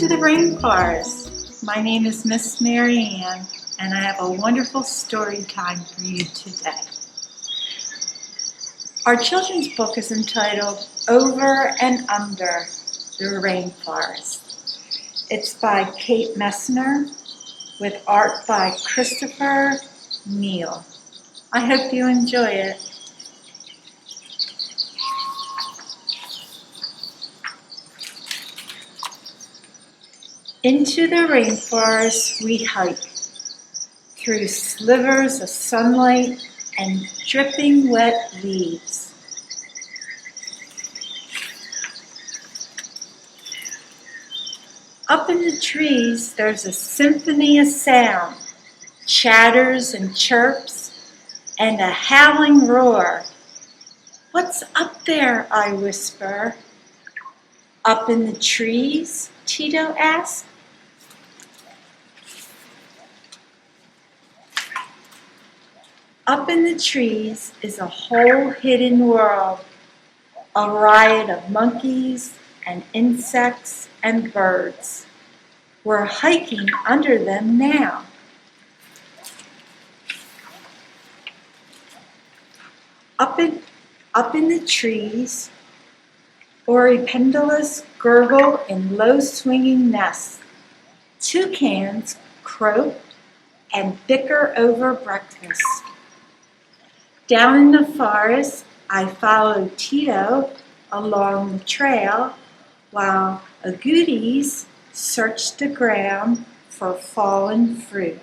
Into the Rainforest. My name is Miss Mary Ann, and I have a wonderful story time for you today. Our children's book is entitled Over and Under the Rainforest. It's by Kate Messner with art by Christopher Neal. I hope you enjoy it. Into the rainforest we hike, through slivers of sunlight and dripping wet leaves. Up in the trees there's a symphony of sound, chatters and chirps, and a howling roar. "What's up there?" I whisper. "Up in the trees?" Tito asked. Up in the trees is a whole hidden world, a riot of monkeys and insects and birds. We're hiking under them now. Up in the trees, Oripendulas gurgle in low swinging nests. Toucans croak and bicker over breakfast. Down in the forest, I follow Tito along the trail while agoutis search the ground for fallen fruit.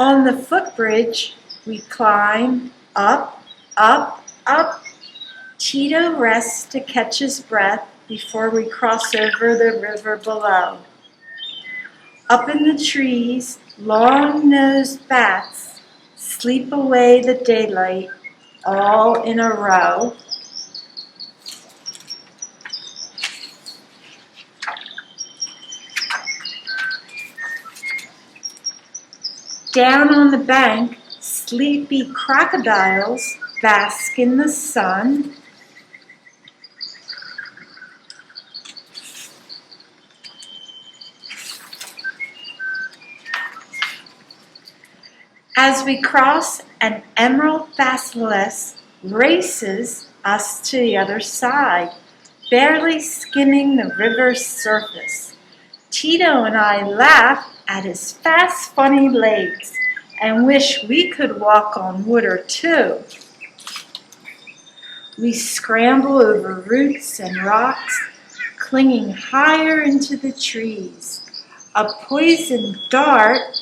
On the footbridge, we climb up, up, up. Tito rests to catch his breath before we cross over the river below. Up in the trees, long-nosed bats sleep away the daylight all in a row. Down on the bank, sleepy crocodiles bask in the sun. As we cross, an emerald basilisk races us to the other side, barely skimming the river's surface. Tito and I laugh at his fast, funny legs and wish we could walk on water too. We scramble over roots and rocks, clinging higher into the trees. A poison dart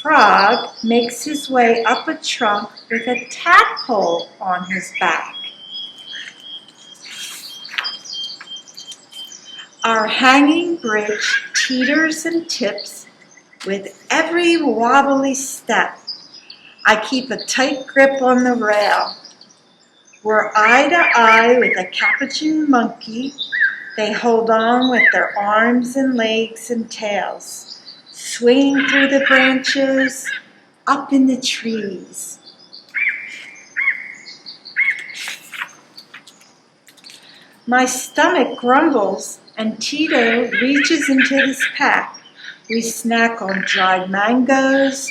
frog makes his way up a trunk with a tadpole on his back. Our hanging bridge teeters and tips with every wobbly step. I keep a tight grip on the rail. We're eye to eye with a capuchin monkey. They hold on with their arms and legs and tails, swinging through the branches, up in the trees. My stomach grumbles and Tito reaches into his pack. We snack on dried mangoes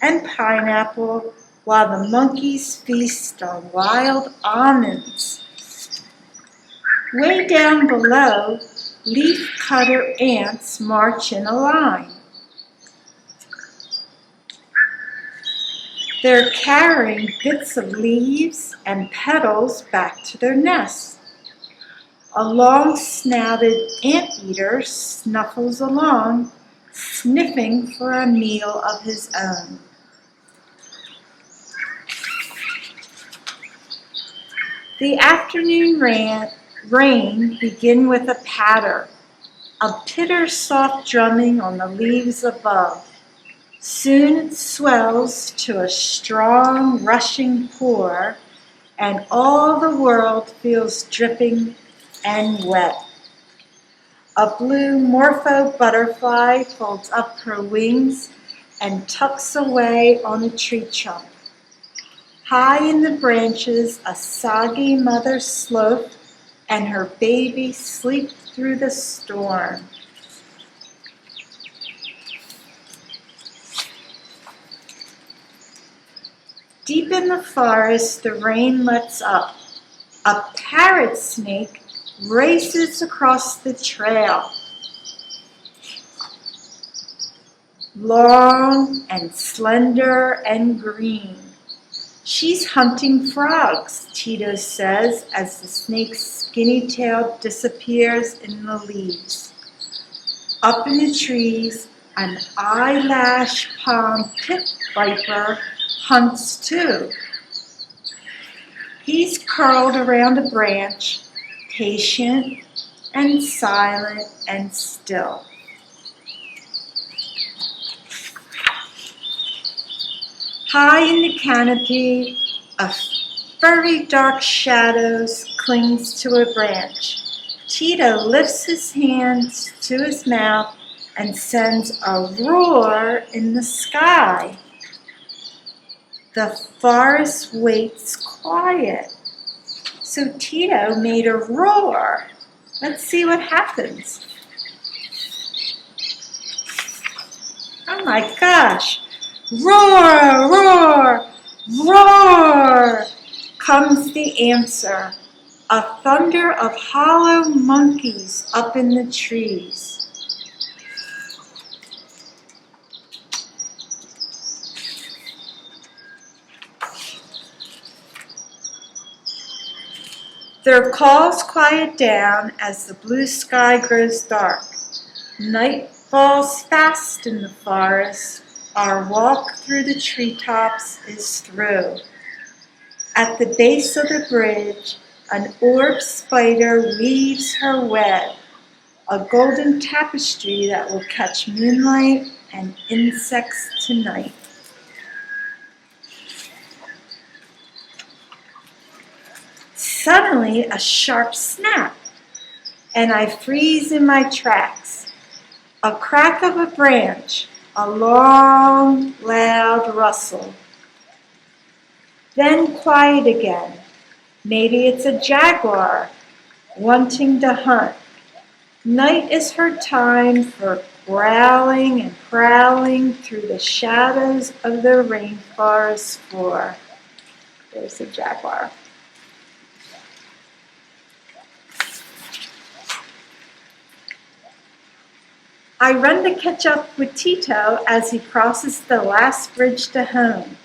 and pineapple while the monkeys feast on wild almonds. Way down below, leaf-cutter ants march in a line. They're carrying bits of leaves and petals back to their nests. A long-snouted anteater snuffles along, sniffing for a meal of his own. The afternoon rain begins with a patter, a pitter soft drumming on the leaves above. Soon it swells to a strong, rushing pour, and all the world feels dripping and wet. A blue morpho butterfly folds up her wings and tucks away on a tree trunk. High in the branches, a soggy mother sloth and her baby sleep through the storm. Deep in the forest, the rain lets up. A parrot snake races across the trail. Long and slender and green. She's hunting frogs, Tito says as the snake's skinny tail disappears in the leaves. Up in the trees, an eyelash palm pit viper hunts too. He's curled around a branch, patient and silent and still. High in the canopy, a furry dark shadow clings to a branch. Tito lifts his hands to his mouth and sends a roar in the sky. The forest waits quiet. So Tito made a roar. Let's see what happens. Oh my gosh. Roar, roar, roar, comes the answer. A thunder of hollow monkeys up in the trees. Their calls quiet down as the blue sky grows dark. Night falls fast in the forest. Our walk through the treetops is through. At the base of the bridge, an orb spider weaves her web, a golden tapestry that will catch moonlight and insects tonight. Suddenly, a sharp snap, and I freeze in my tracks. A crack of a branch, a long, loud rustle. Then quiet again. Maybe it's a jaguar wanting to hunt. Night is her time for growling and prowling through the shadows of the rainforest floor. There's the jaguar. I run to catch up with Tito as he crosses the last bridge to home.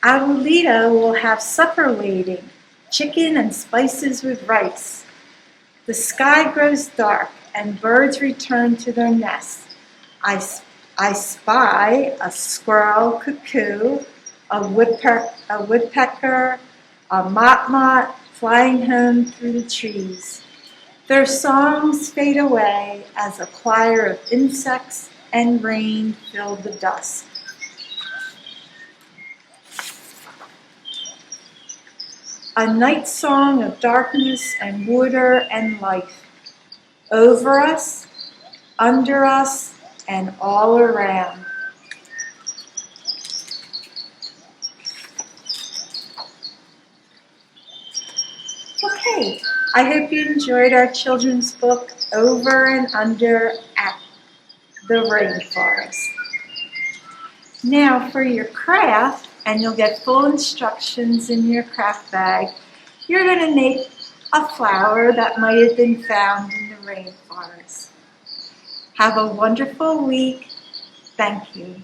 Abuelita will have supper waiting, chicken and spices with rice. The sky grows dark and birds return to their nests. I spy a squirrel cuckoo, a woodpecker, a mott flying home through the trees. Their songs fade away as a choir of insects and rain fill the dusk. A night song of darkness and water and life, over us, under us, and all around. Okay, I hope you enjoyed our children's book, Over and Under the Rainforest. Now for your craft, and you'll get full instructions in your craft bag, you're going to make a flower that might have been found in the rainforest. Have a wonderful week. Thank you.